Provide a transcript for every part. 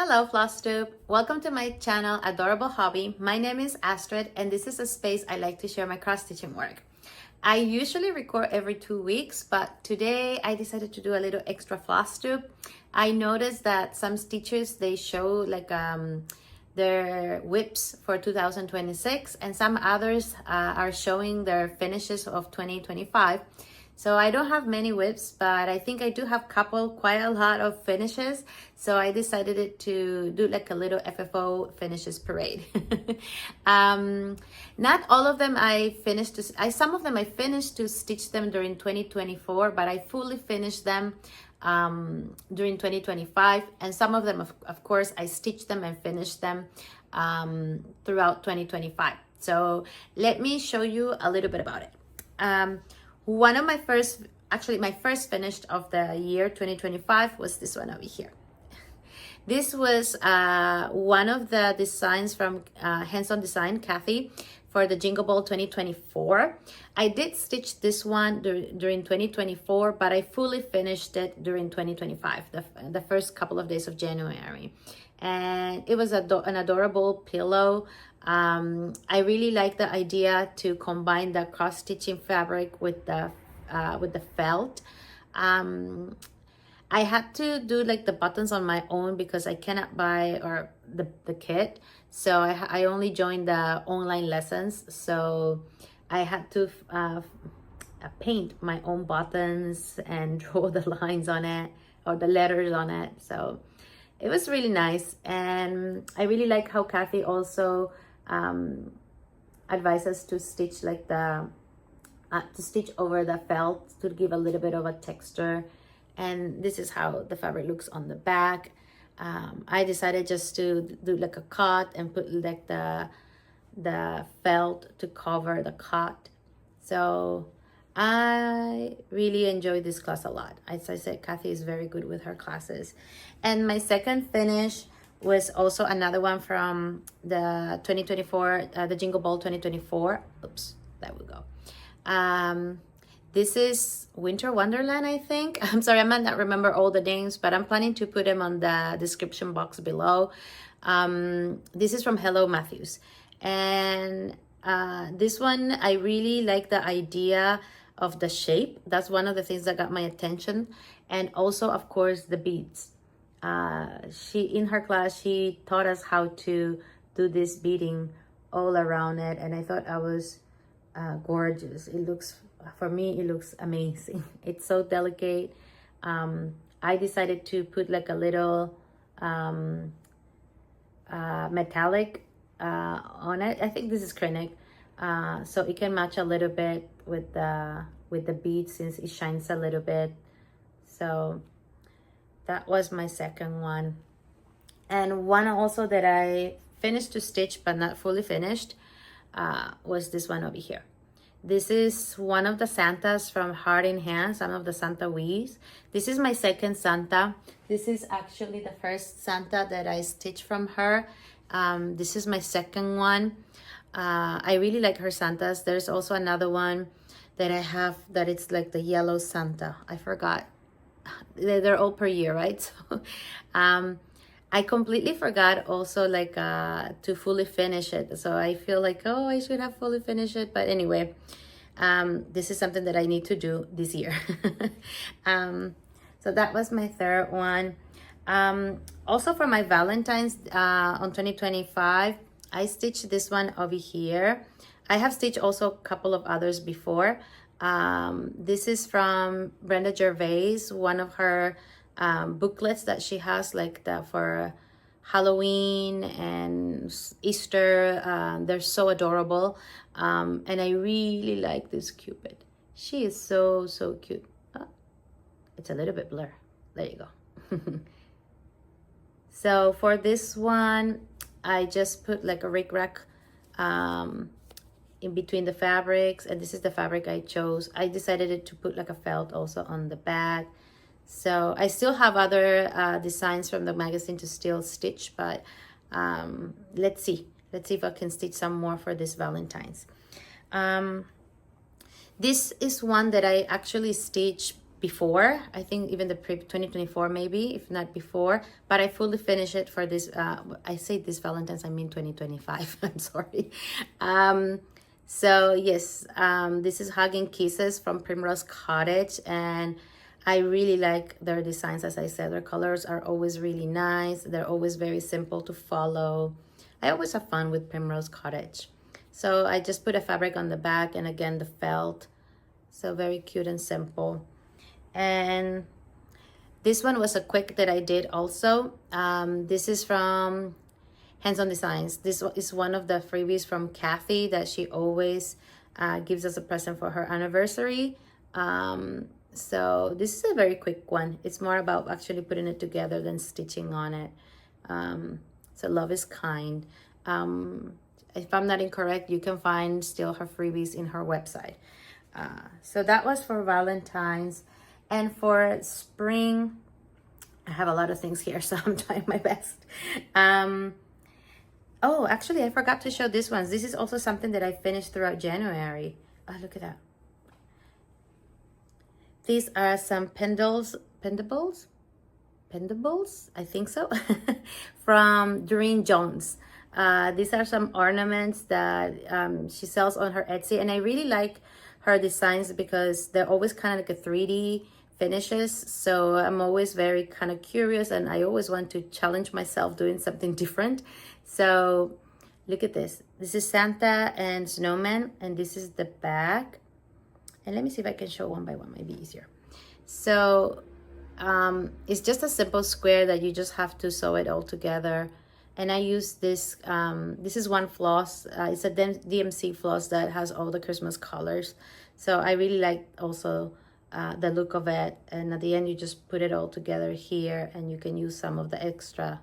Hello Flosstube! Welcome to my channel Adorable Hobby. My name is Astrid and this is a space I like to share my cross-stitching work. I usually record every 2 weeks, but today I decided to do a little extra Flosstube. I noticed that some stitchers, they show like their whips for 2026 and some others are showing their finishes of 2025. So I don't have many whips, but I think I do have quite a lot of finishes. So I decided to do like a little FFO finishes parade. Not all of them I finished, some of them I finished to stitch them during 2024, but I fully finished them during 2025. And some of them, of course, I stitched them and finished them throughout 2025. So let me show you a little bit about it. One of my first finish of the year 2025 was this one over here. This was one of the designs from Hands-On Design, Kathy, for the Jingle Ball 2024. I did stitch this one during 2024, but I fully finished it during 2025, the first couple of days of January. And it was an adorable pillow. I really like the idea to combine the cross-stitching fabric with the felt. I had to do like the buttons on my own because I cannot buy the kit. So I only joined the online lessons. So I had to paint my own buttons and draw the lines on it or the letters on it. So it was really nice. And I really like how Kathy also advises to stitch like to stitch over the felt to give a little bit of a texture. And this is how the fabric looks on the back. I decided just to do like a cut and put like the felt to cover the cut. So I really enjoyed this class a lot. As I said, Kathy is very good with her classes. And my second finish was also another one from the 2024, the Jingle Ball 2024. Oops, there we go. This is Winter Wonderland, I think. I'm sorry, I might not remember all the names, but I'm planning to put them on the description box below. This is from Hello Matthews. And this one, I really like the idea of the shape. That's one of the things that got my attention. And also, of course, the beads. In her class, she taught us how to do this beading all around it. And I thought I was gorgeous. For me, it looks amazing. It's so delicate. I decided to put like a little metallic on it. I think this is Crinic, so it can match a little bit with the beads since it shines a little bit. So that was my second one. And one also that I finished to stitch but not fully finished was this one over here. This is one of the Santas from Heart in Hand, some of the Santa Wees. This is my second Santa. This is actually the first Santa that I stitched from her. This is my second one. I really like her Santas. There's also another one that I have that it's like the yellow Santa. I forgot. They're all per year, right? So, I completely forgot also like to fully finish it. So I feel like, oh, I should have fully finished it. But anyway, this is something that I need to do this year. So that was my third one. Also for my Valentine's on 2025, I stitched this one over here. I have stitched also a couple of others before. This is from Brenda Gervais, one of her booklets that she has like for Halloween and Easter. They're so adorable, and I really like this Cupid. She is so cute. It's a little bit blur. There you go. So for this one, I just put like a rickrack in between the fabrics, and this is the fabric I chose. I decided to put like a felt also on the back. So I still have other designs from the magazine to still stitch, but let's see if I can stitch some more for this Valentine's. This is one that I actually stitched before. I think even the 2024 maybe, if not before. But I fully finished it for this. I say this Valentine's, I mean 2025. I'm sorry. So yes, this is Hugging Kisses from Primrose Cottage, and I really like their designs. As I said, their colors are always really nice. They're always very simple to follow. I always have fun with Primrose Cottage. So I just put a fabric on the back, and again the felt. So very cute and simple. And this one was a quick that I did also. This is from Hands-On Designs. This is one of the freebies from Kathy that she always gives us a present for her anniversary. So this is a very quick one. It's more about actually putting it together than stitching on it. So Love is Kind. If I'm not incorrect, you can find still her freebies in her website. So that was for Valentine's. And for spring, I have a lot of things here, so I'm trying my best. Oh, actually, I forgot to show this one. This is also something that I finished throughout January. Oh, look at that. These are some pendables, I think so, from Durene Jones. These are some ornaments that she sells on her Etsy, and I really like her designs because they're always kind of like a 3D finishes. So I'm always very kind of curious, and I always want to challenge myself doing something different. So look at this. This is Santa and Snowman, and this is the back. And let me see if I can show one by one, might be easier. So it's just a simple square that you just have to sew it all together. And I use this, this is one floss. It's a DMC floss that has all the Christmas colors. So I really like also the look of it. And at the end, you just put it all together here, and you can use some of the extra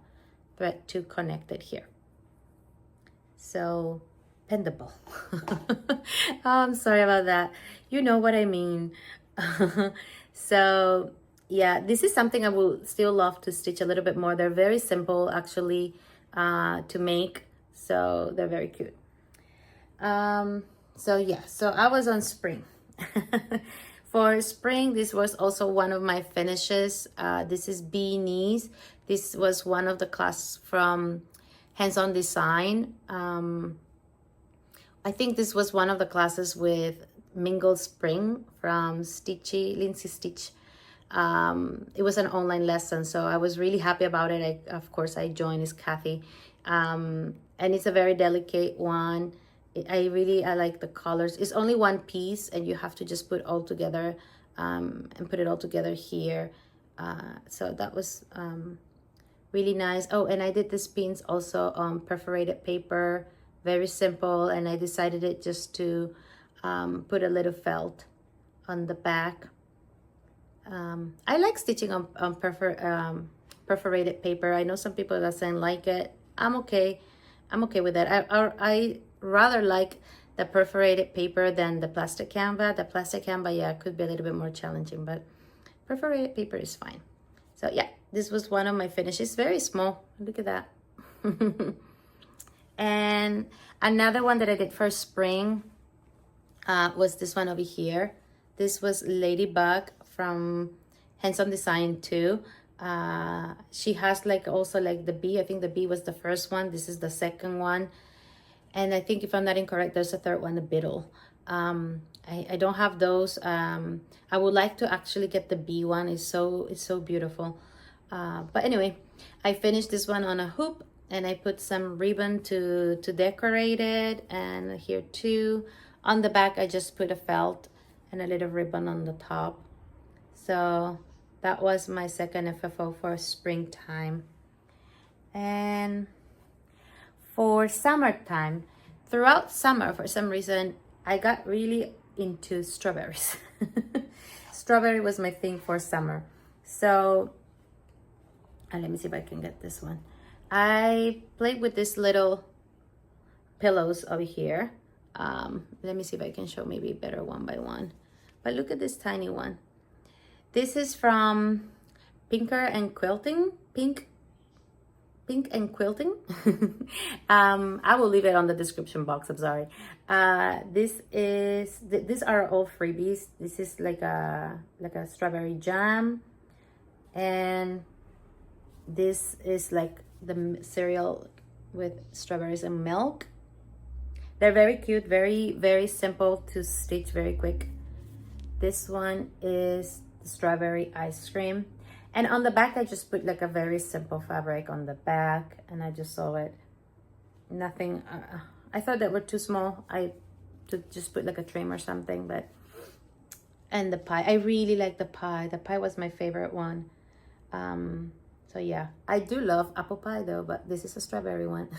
thread to connect it here. So, pendable. Oh, I'm sorry about that. You know what I mean. So, yeah, this is something I will still love to stitch a little bit more. They're very simple, actually, to make. So, they're very cute. So, yeah, so I was on spring. For spring, this was also one of my finishes. This is Beanies. This was one of the classes from Hands-On Design. I think this was one of the classes with Mingled Spring from Lindsay Stitch. It was an online lesson, so I was really happy about it. Of course, I joined as Kathy. And it's a very delicate one. I like the colors. It's only one piece, and you have to just put all together and put it all together here. So that was really nice. Oh, and I did the pins also on perforated paper. Very simple, and I decided it just to put a little felt on the back. I like stitching on perforated paper. I know some people doesn't like it. I'm okay with that. I rather like the perforated paper than the plastic canvas. The plastic canvas, yeah, could be a little bit more challenging, but perforated paper is fine. So yeah, this was one of my finishes. Very small. Look at that. And another one that I did for spring was this one over here. This was Ladybug from Hands-On Design too. She has like also like the bee. I think the bee was the first one. This is the second one. And I think if I'm not incorrect, there's a third one, the beetle. I don't have those. I would like to actually get the bee one. It's so beautiful. But anyway, I finished this one on a hoop, and I put some ribbon to decorate it. And here too, on the back, I just put a felt and a little ribbon on the top. So that was my second FFO for springtime. And for summertime, throughout summer, for some reason, I got really into strawberries. Strawberry was my thing for summer. So, let me see if I can get this one. I played with this little pillows over here. Let me see if I can show maybe better one by one. But look at this tiny one. This is from Pinker and Quilting. Pink and Quilting. I will leave it on the description box. I'm sorry. These are all freebies. This is like a strawberry jam, and this is like the cereal with strawberries and milk. They're very cute, very simple to stitch, very quick. This one is the strawberry ice cream. And on the back, I just put like a very simple fabric on the back, and I just saw it. Nothing, I thought that were too small. I to just put like a trim or something, but, and the pie, I really like the pie. The pie was my favorite one. So yeah, I do love apple pie though, but this is a strawberry one.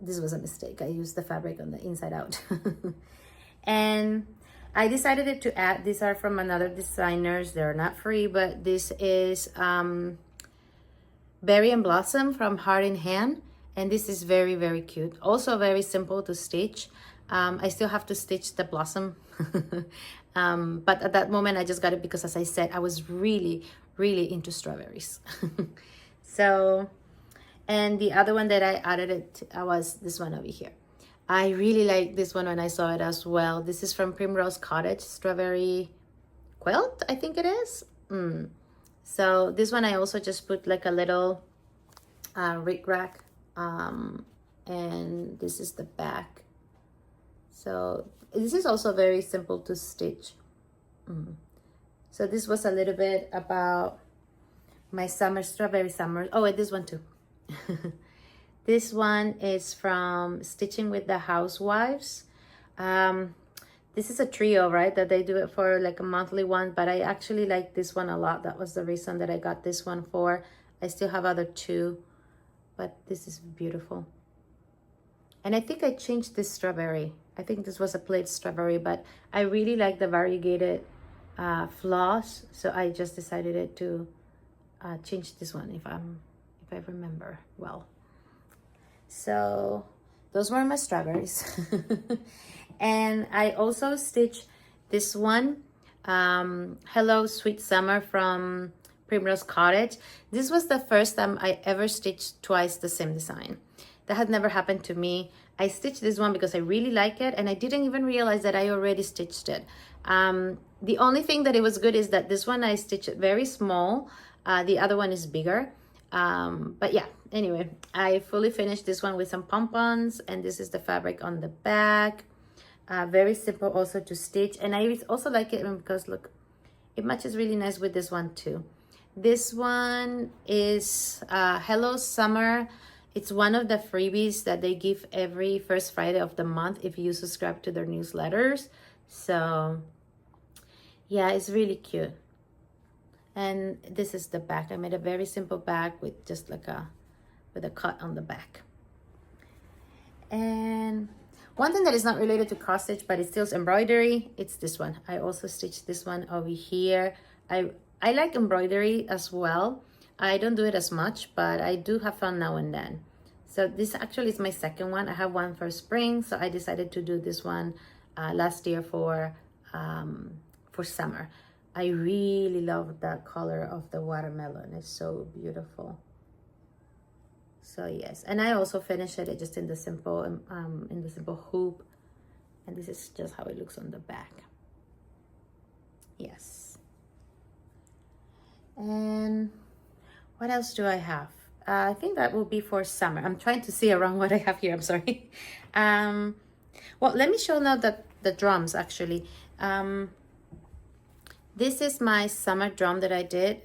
This was a mistake. I used the fabric on the inside out. And I decided to add, these are from another designers. They're not free, but this is Berry and Blossom from Heart in Hand. And this is very cute. Also very simple to stitch. I still have to stitch the blossom. But at that moment, I just got it because, as I said, I was really into strawberries. So, and the other one that I added was this one over here. I really like this one when I saw it as well. This is from Primrose Cottage, Strawberry Quilt, I think it is. So this one I also just put like a little rick-rack. And this is the back. So this is also very simple to stitch. So this was a little bit about my summer, strawberry summer. Oh, and this one too. This one is from Stitching with the Housewives. This is a trio, right? That they do it for like a monthly one, but I actually like this one a lot. That was the reason that I got this one for. I still have other two, but this is beautiful. And I think I changed this strawberry. I think this was a plaid strawberry, but I really like the variegated floss, so I just decided to change this one if I remember well. So those were my strawberries. And I also stitched this one, Hello Sweet Summer from Primrose Cottage. This was the first time I ever stitched twice the same design. That had never happened to me. I stitched this one because I really like it, and I didn't even realize that I already stitched it. The only thing that it was good is that this one I stitched it very small. The other one is bigger. But yeah, anyway, I fully finished this one with some pom-poms, and this is the fabric on the back. Very simple also to stitch, and I also like it because look, it matches really nice with this one too. This one is Hello Summer. It's one of the freebies that they give every first Friday of the month if you subscribe to their newsletters. So yeah, it's really cute. And this is the back. I made a very simple back with just like with a cut on the back. And one thing that is not related to cross stitch, but it still embroidery, it's this one. I also stitched this one over here. I like embroidery as well. I don't do it as much, but I do have fun now and then. So this actually is my second one. I have one for spring, so I decided to do this one last year for summer. I really love the color of the watermelon. It's so beautiful. So yes, and I also finished it just in the simple hoop, and this is just how it looks on the back. Yes. And what else do I have? I think that will be for summer. I'm trying to see around what I have here. I'm sorry. Well, let me show now the drums actually. This is my summer drum that I did.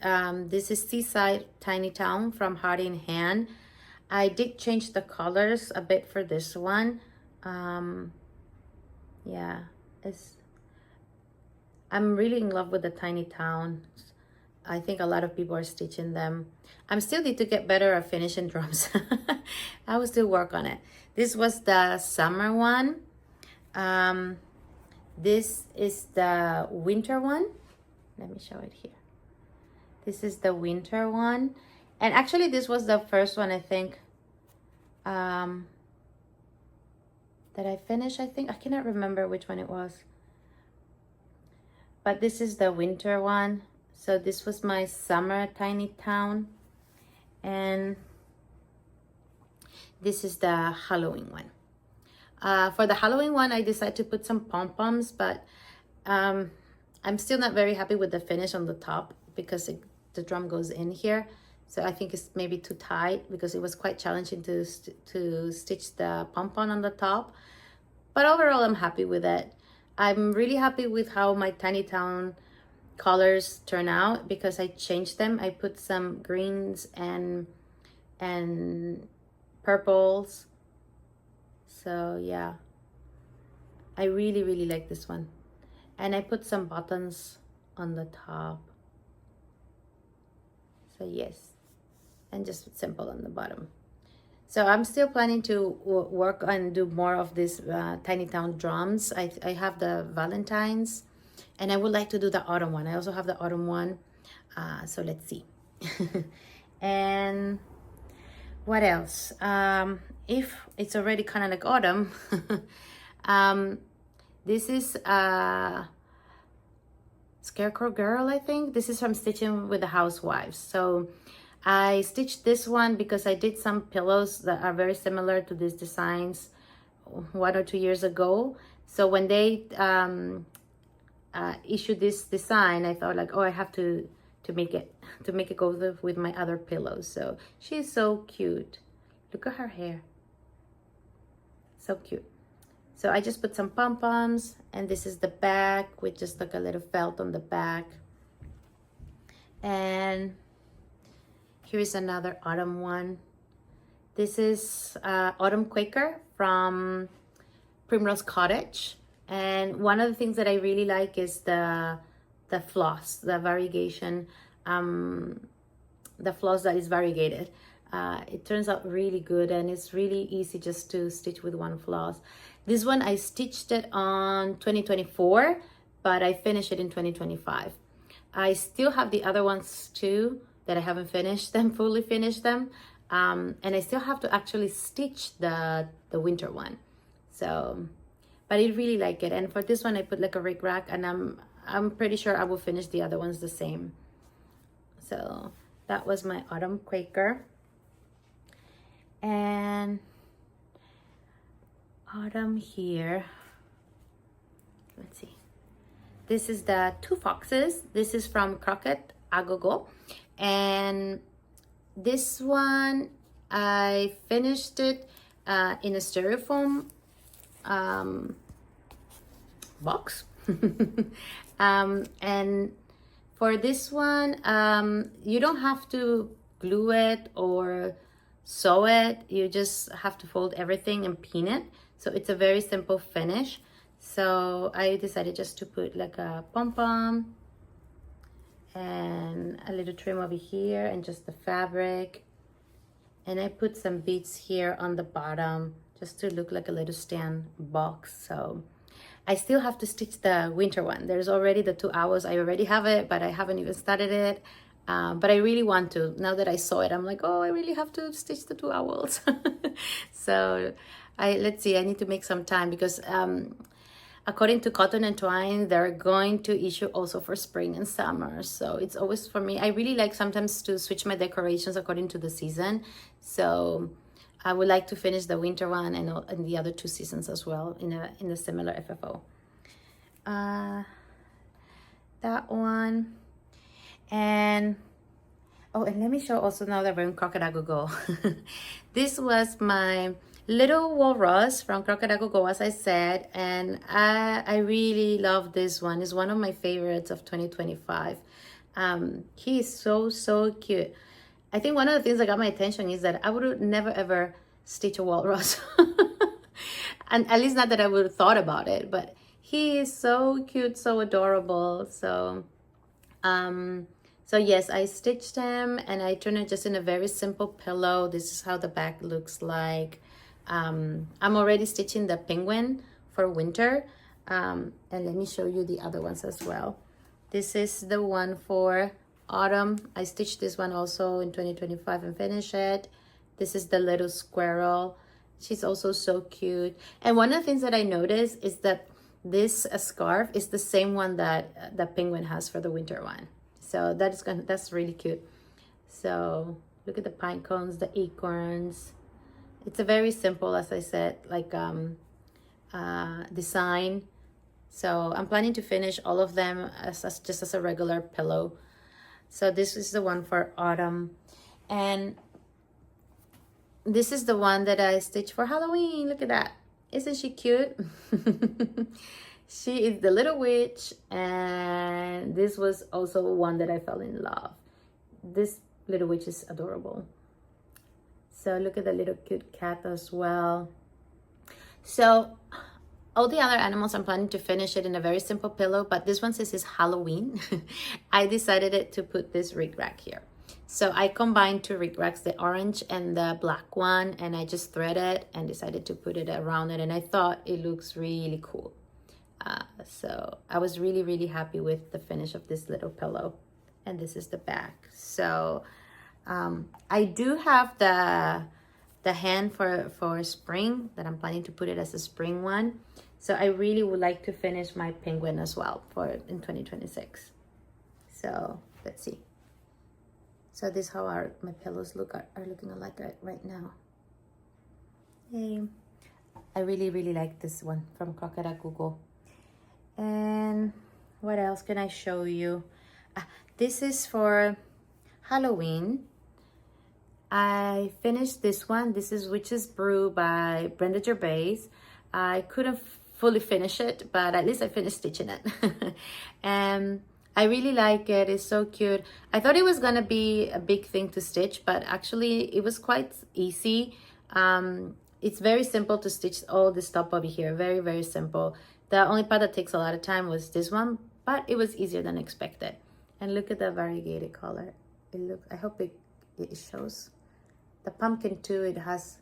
This is Seaside Tiny Town from Heart in Hand. I did change the colors a bit for this one. Yeah, I'm really in love with the tiny towns. I think a lot of people are stitching them. I still need to get better at finishing drums. I will still work on it. This was the summer one. This is the winter one. Let me show it here. This is the winter one. And actually this was the first one, I think, that I finished, I think. I cannot remember which one it was. But this is the winter one. So this was my summer tiny town, and this is the Halloween one. For the Halloween one, I decided to put some pom-poms, but I'm still not very happy with the finish on the top because the drum goes in here. So I think it's maybe too tight because it was quite challenging to stitch the pom-pom on the top. But overall, I'm happy with it. I'm really happy with how my tiny town colors turn out because I changed them. I put some greens and purples. So yeah, I really like this one. And I put some buttons on the top. So yes, and just simple on the bottom. So I'm still planning to work and do more of these tiny town drums. I have the Valentines, and I would like to do the autumn one. I also have the autumn one. So let's see. And what else? If it's already kind of like autumn, this is Scarecrow Girl, I think. This is from Stitching with the Housewives. So I stitched this one because I did some pillows that are very similar to these designs 1 or 2 years ago. So when they issued this design, I thought like, oh, I have to make it go with my other pillows. So she's so cute. Look at her hair. So cute. So I just put some pom-poms, and this is the back with just like a little felt on the back. And here is another autumn one. This is Autumn Quaker from Primrose Cottage. And one of the things that I really like is the floss, the variegation, the floss that is variegated. It turns out really good, and it's really easy just to stitch with one floss. This one I stitched it on 2024, but I finished it in 2025. I still have the other ones too that I haven't finished them, fully finished them. And I still have to actually stitch the winter one. So, but I really like it. And for this one, I put like a rickrack, and I'm pretty sure I will finish the other ones the same. So that was my Autumn Quaker. And autumn here, let's see. This is the Two Foxes. This is from Crocette, Gogo. And this one, I finished it in a styrofoam box. And for this one, you don't have to glue it or sew it. You just have to fold everything and pin it. So it's a very simple finish. So I decided just to put like a pom-pom and a little trim over here and just the fabric. And I put some beads here on the bottom just to look like a little stand box. So I still have to stitch the winter one. There's already the 2 hours. I already have it, but I haven't even started it. But I really want to. Now that I saw it, I'm like, oh, I really have to stitch the 2 owls. So let's see, I need to make some time because according to Cotton and Twine, they're going to issue also for spring and summer. So it's always for me. I really like sometimes to switch my decorations according to the season. So I would like to finish the winter one and the other 2 seasons as well in a similar FFO. That one. And oh, and let me show also now that we're in Crocette Gogo. This was my little Walrus from Crocette Gogo, as I said, and I really love this one. It's one of my favorites of 2025. He is so cute. I think one of the things that got my attention is that I would never ever stitch a walrus. And at least not that I would have thought about it, but he is so cute, so adorable. So so yes, I stitched him and I turned it just in a very simple pillow. This is how the back looks like. I'm already stitching the penguin for winter. And let me show you the other ones as well. This is the one for autumn. I stitched this one also in 2025 and finished it. This is the little squirrel. She's also so cute. And one of the things that I noticed is that this scarf is the same one that the penguin has for the winter one. So that's really cute. So look at the pine cones, the acorns. It's a very simple, as I said, like design. So I'm planning to finish all of them as just as a regular pillow. So this is the one for autumn, and this is the one that I stitched for Halloween. Look at that. Isn't she cute? She is the little witch, and this was also one that I fell in love. This little witch is adorable. So look at the little cute cat as well. So all the other animals, I'm planning to finish it in a very simple pillow, but this one says it's Halloween. I decided to put this rig rack here. So I combined two rig racks, the orange and the black one, and I just threaded and decided to put it around it, and I thought it looks really cool. So I was really, really happy with the finish of this little pillow. And this is the back. So I do have the hand for spring that I'm planning to put it as a spring one. So I really would like to finish my penguin as well in 2026. So let's see. So this is how my pillows are looking like right now. Yay. I really, really like this one from Crocette Gogo. And what else can I show you? This is for Halloween. I finished this one. This is Witch's Brew by Brenda Gervais. I couldn't fully finish it, but at least I finished stitching it. And I really like it. It's so cute. I thought it was gonna be a big thing to stitch, but actually it was quite easy. It's very simple to stitch all this top over here. Very, very simple. The only part that takes a lot of time was this one, but it was easier than expected. And look at the variegated color. I hope it shows. The pumpkin too, it has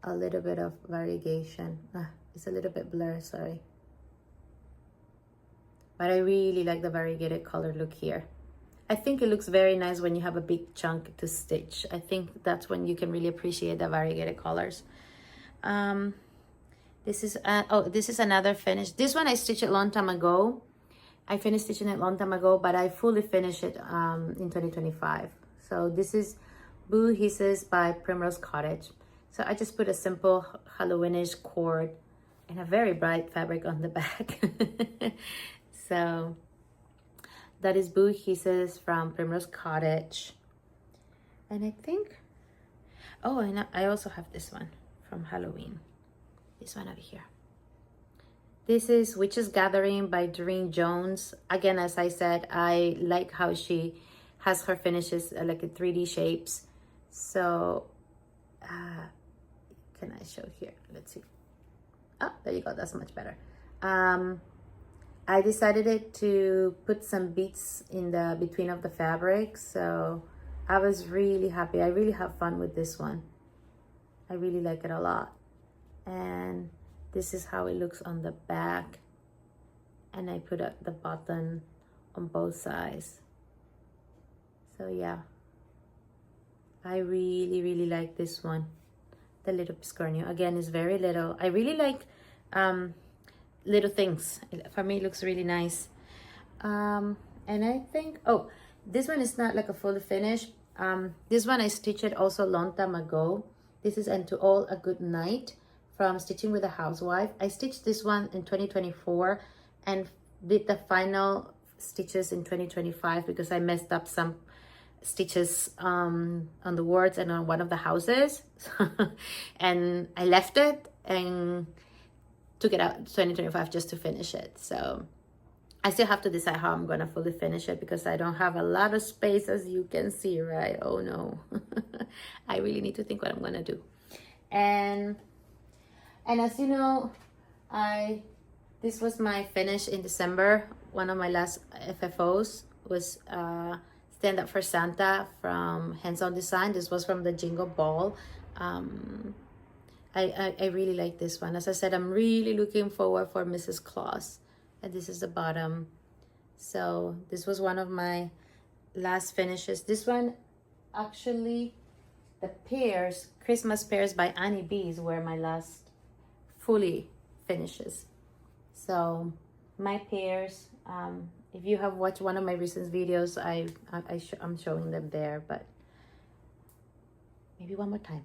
a little bit of variegation. It's a little bit blurred, sorry. But I really like the variegated color look here. I think it looks very nice when you have a big chunk to stitch. I think that's when you can really appreciate the variegated colors. This is another finish. This one I stitched a long time ago. I finished stitching it a long time ago, but I fully finished it in 2025. So this is Boo Hisses by Primrose Cottage. So I just put a simple Halloweenish cord and a very bright fabric on the back. So that is Boo Hisses from Primrose Cottage. And I think, and I also have this one from Halloween. This one over here. This is Witch's Gathering by Durene Jones. Again, as I said, I like how she has her finishes like in 3D shapes. So, can I show here? Let's see. There you go. That's much better. I decided to put some beads in the between of the fabric. So I was really happy. I really have fun with this one. I really like it a lot. And this is how it looks on the back, and I put the button on both sides. So yeah, I really, really like this one. The little Piscornio again is very little. I really like little things. For me, it looks really nice. And I think this one is not like a fully finished. This one I stitched it also a long time ago. This is And to All a Good Night from Stitching with a Housewife. I stitched this one in 2024 and did the final stitches in 2025 because I messed up some stitches on the words and on one of the houses. And I left it and took it out in 2025 just to finish it. So I still have to decide how I'm gonna fully finish it because I don't have a lot of space, as you can see, right? Oh no. I really need to think what I'm gonna do. And as you know, this was my finish in December. One of my last FFOs was Stand Up for Santa from Hands On Design. This was from the Jingle Ball. I really like this one. As I said, I'm really looking forward for Mrs. Claus. And this is the bottom. So this was one of my last finishes. This one, actually, the pears, Christmas Pears by Annie B's were my last fully finishes. So my pears, If you have watched one of my recent videos, I'm showing them there, but maybe one more time.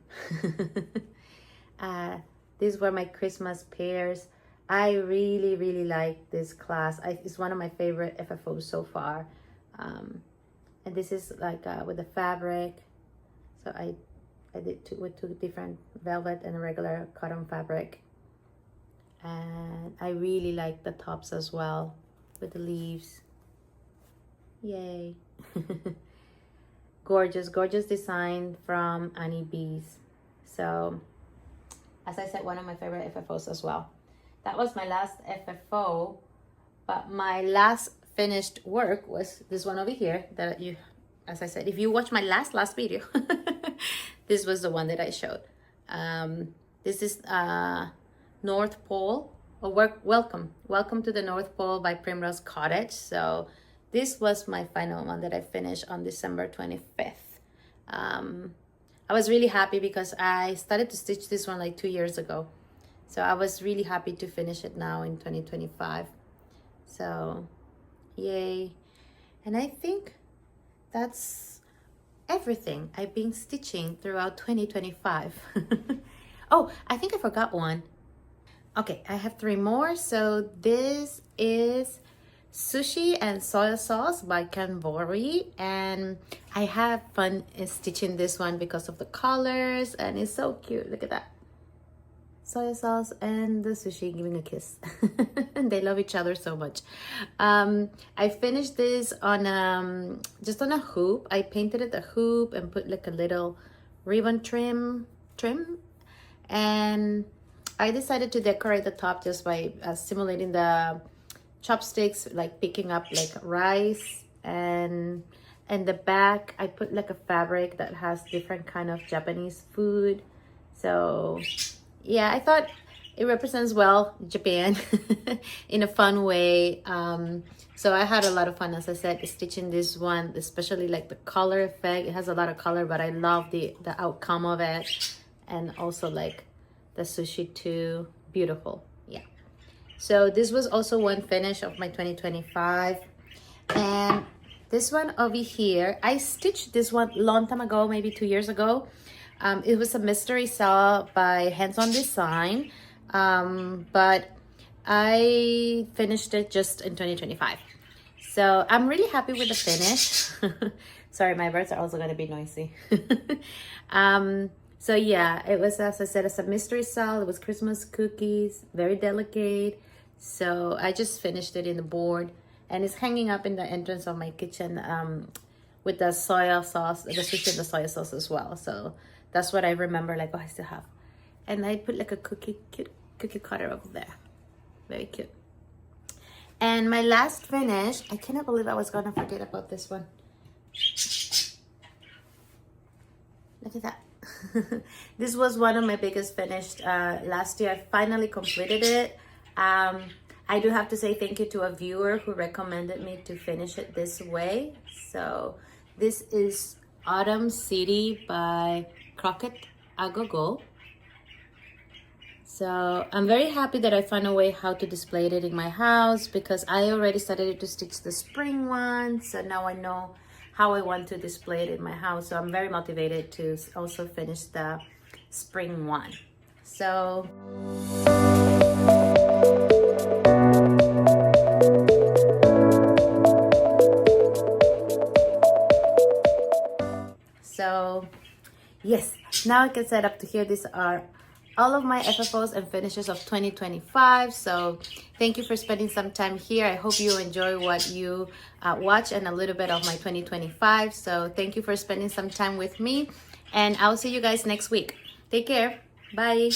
These were my Christmas pears. I really like this class. It's one of my favorite FFOs so far. And this is like with the fabric. So I did with two different velvet and regular cotton fabric. And I really like the tops as well with the leaves. Yay. Gorgeous design from Annie B's. So as I said, one of my favorite FFOs as well. That was my last FFO, but my last finished work was this one over here that you, as I said, if you watch my last video, this was the one that I showed. This is North Pole, or Welcome to the North Pole by Primrose Cottage. So this was my final one that I finished on December 25th. I was really happy because I started to stitch this one like 2 years ago. So I was really happy to finish it now in 2025. So yay. And I think that's everything I've been stitching throughout 2025. Oh, I think I forgot one. Okay, I have 3 more. So this is Sushi and Soy Sauce by Canvori, and I have fun stitching this one because of the colors, and it's so cute. Look at that. Soy sauce and the sushi giving a kiss. And they love each other so much. I finished this on just on a hoop. I painted it a hoop and put like a little ribbon trim, and I decided to decorate the top just by simulating the chopsticks, like picking up like rice, and the back I put like a fabric that has different kind of Japanese food. So yeah, I thought it represents well Japan in a fun way. So I had a lot of fun, as I said, stitching this one, especially like the color effect. It has a lot of color, but I love the outcome of it, and also like the sushi too. Beautiful. Yeah. So this was also one finish of my 2025. And this one over here, I stitched this one long time ago, maybe 2 years ago. It was a mystery cell by Hands On Design, but I finished it just in 2025. So I'm really happy with the finish. Sorry, my birds are also going to be noisy. So yeah, it was, as I said, it's a mystery cell. It was Christmas cookies, very delicate. So I just finished it in the board, and it's hanging up in the entrance of my kitchen with the soy sauce, the sushi and the soy sauce as well. So that's what I remember, like, oh, I still have. And I put like a cute cookie cutter over there. Very cute. And my last finish, I cannot believe I was gonna forget about this one. Look at that. This was one of my biggest finished last year. I finally completed it. I do have to say thank you to a viewer who recommended me to finish it this way. So this is Autumn City by Crocette a Gogo. So I'm very happy that I found a way how to display it in my house, because I already started to stitch the spring one. So now I know how I want to display it in my house. So I'm very motivated to also finish the spring one. So yes, now I can set up to here. These are all of my FFOs and finishes of 2025. So thank you for spending some time here. I hope you enjoy what you watch and a little bit of my 2025. So thank you for spending some time with me, and I'll see you guys next week. Take care. Bye.